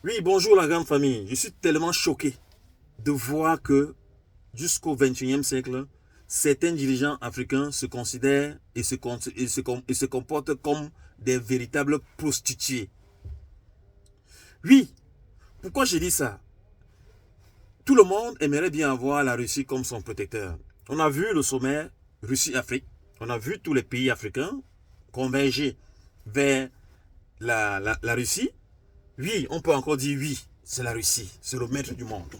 Oui, bonjour la grande famille. Je suis tellement choqué de voir que jusqu'au XXIe siècle, certains dirigeants africains se considèrent et se comportent comme des véritables prostituées. Oui, pourquoi je dis ça? Tout le monde aimerait bien avoir la Russie comme son protecteur. On a vu le sommet Russie-Afrique. On a vu tous les pays africains converger vers la Russie. Oui, on peut encore dire oui, c'est la Russie, c'est le maître du monde.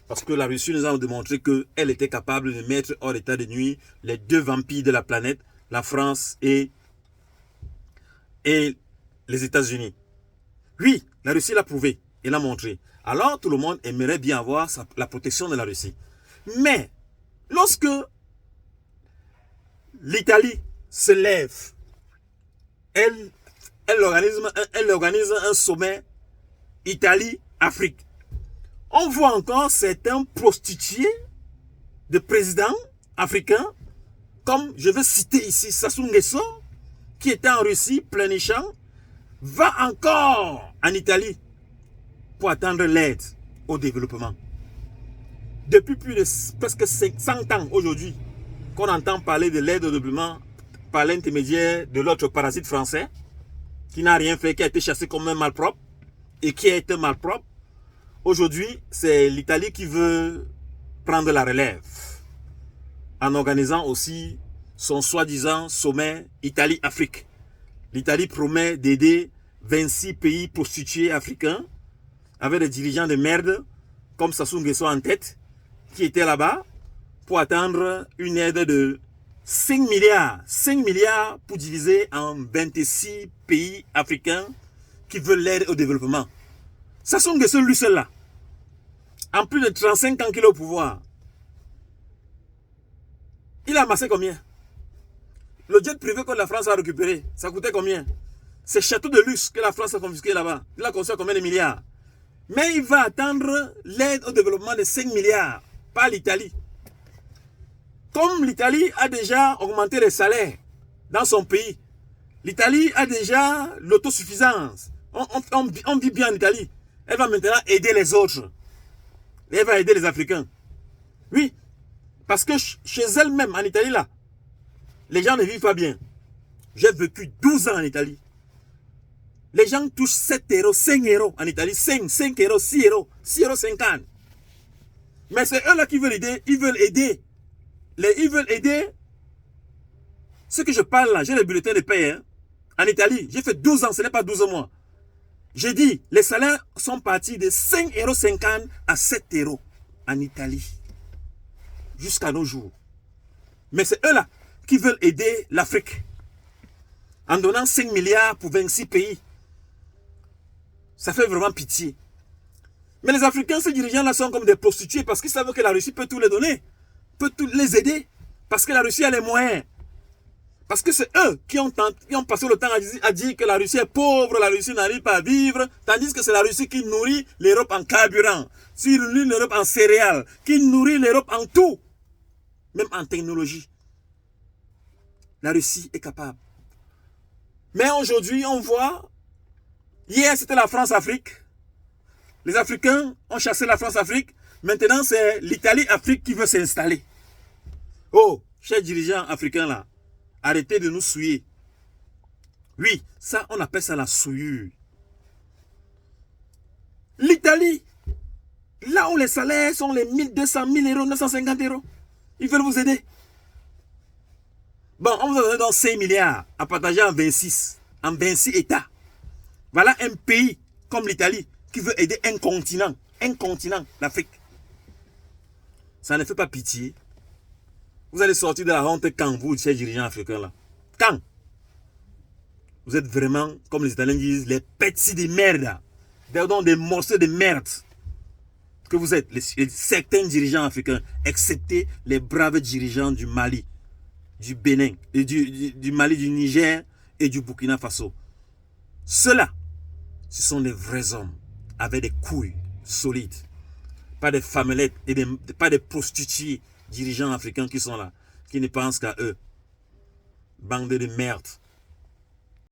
Parce que la Russie nous a démontré qu'elle était capable de mettre hors état de nuire les deux vampires de la planète, la France et les États-Unis. Oui, la Russie l'a prouvé et l'a montré. Alors tout le monde aimerait bien avoir la protection de la Russie. Mais lorsque l'Italie se lève, elle organise un sommet Italie-Afrique. On voit encore certains prostitués de présidents africains, comme je veux citer ici Sassou Nguesso, qui était en Russie, plein-champ, va encore en Italie pour attendre l'aide au développement. Depuis plus de presque 100 ans aujourd'hui, qu'on entend parler de l'aide au développement par l'intermédiaire de l'autre parasite français, qui n'a rien fait, qui a été chassé comme un malpropre, et qui a été malpropre. Aujourd'hui, c'est l'Italie qui veut prendre la relève en organisant aussi son soi-disant sommet Italie-Afrique. L'Italie promet d'aider 26 pays prostitués africains avec des dirigeants de merde comme Sassou Nguesso en tête qui étaient là-bas pour attendre une aide de 5 milliards. 5 milliards pour diviser en 26 pays africains qui veulent l'aide au développement. Sassou Nguesso, lui seul là, en plus de 35 ans qu'il est au pouvoir, il a amassé combien? Le jet privé que la France a récupéré, ça coûtait combien? Ces châteaux de luxe que la France a confisqués là-bas, il a construit combien de milliards? Mais il va attendre l'aide au développement de 5 milliards par l'Italie. Comme l'Italie a déjà augmenté les salaires dans son pays, l'Italie a déjà l'autosuffisance. On vit bien en Italie. Elle va maintenant aider les autres. Elle va aider les Africains. Oui, parce que chez elle-même, en Italie, là, les gens ne vivent pas bien. J'ai vécu 12 ans en Italie. Les gens touchent 7 euros, 5 euros en Italie. 5 euros, 6 euros, 6 euros 50. Mais c'est eux là qui veulent aider. Ils veulent aider. Ils veulent aider. Ce que je parle là, j'ai le bulletin de paie. Hein. En Italie, j'ai fait 12 ans, ce n'est pas 12 mois. J'ai dit, les salaires sont partis de 5,50 euros à 7 euros en Italie. Jusqu'à nos jours. Mais c'est eux là qui veulent aider l'Afrique. En donnant 5 milliards pour 26 pays. Ça fait vraiment pitié. Mais les Africains, ces dirigeants-là sont comme des prostituées parce qu'ils savent que la Russie peut tout les donner. Peut tout les aider. Parce que la Russie a les moyens. Parce que c'est eux qui ont passé le temps à dire que la Russie est pauvre, la Russie n'arrive pas à vivre, tandis que c'est la Russie qui nourrit l'Europe en carburant, qui nourrit l'Europe en céréales, qui nourrit l'Europe en tout, même en technologie. La Russie est capable. Mais aujourd'hui, on voit, hier c'était la France-Afrique, les Africains ont chassé la France-Afrique, maintenant c'est l'Italie-Afrique qui veut s'installer. Oh, chers dirigeants africains là, arrêtez de nous souiller. Oui, ça, on appelle ça la souillure. L'Italie, là où les salaires sont les 1200, 1000 euros, 950 euros, ils veulent vous aider. Bon, on vous a donné donc 5 milliards à partager en 26 États. Voilà un pays comme l'Italie qui veut aider un continent, l'Afrique. Ça ne fait pas pitié. Vous allez sortir de la honte quand vous, chers dirigeants africains là. Quand vous êtes vraiment, comme les Italiens disent, les petits de merde. Donc des morceaux de merde. Que vous êtes, certains dirigeants africains, excepté les braves dirigeants du Mali, du Bénin, et du Mali, du Niger et du Burkina Faso. Ceux-là, ce sont des vrais hommes, avec des couilles solides. Pas des femelettes et pas des prostituées dirigeants africains qui sont là, qui ne pensent qu'à eux. Bande de merde.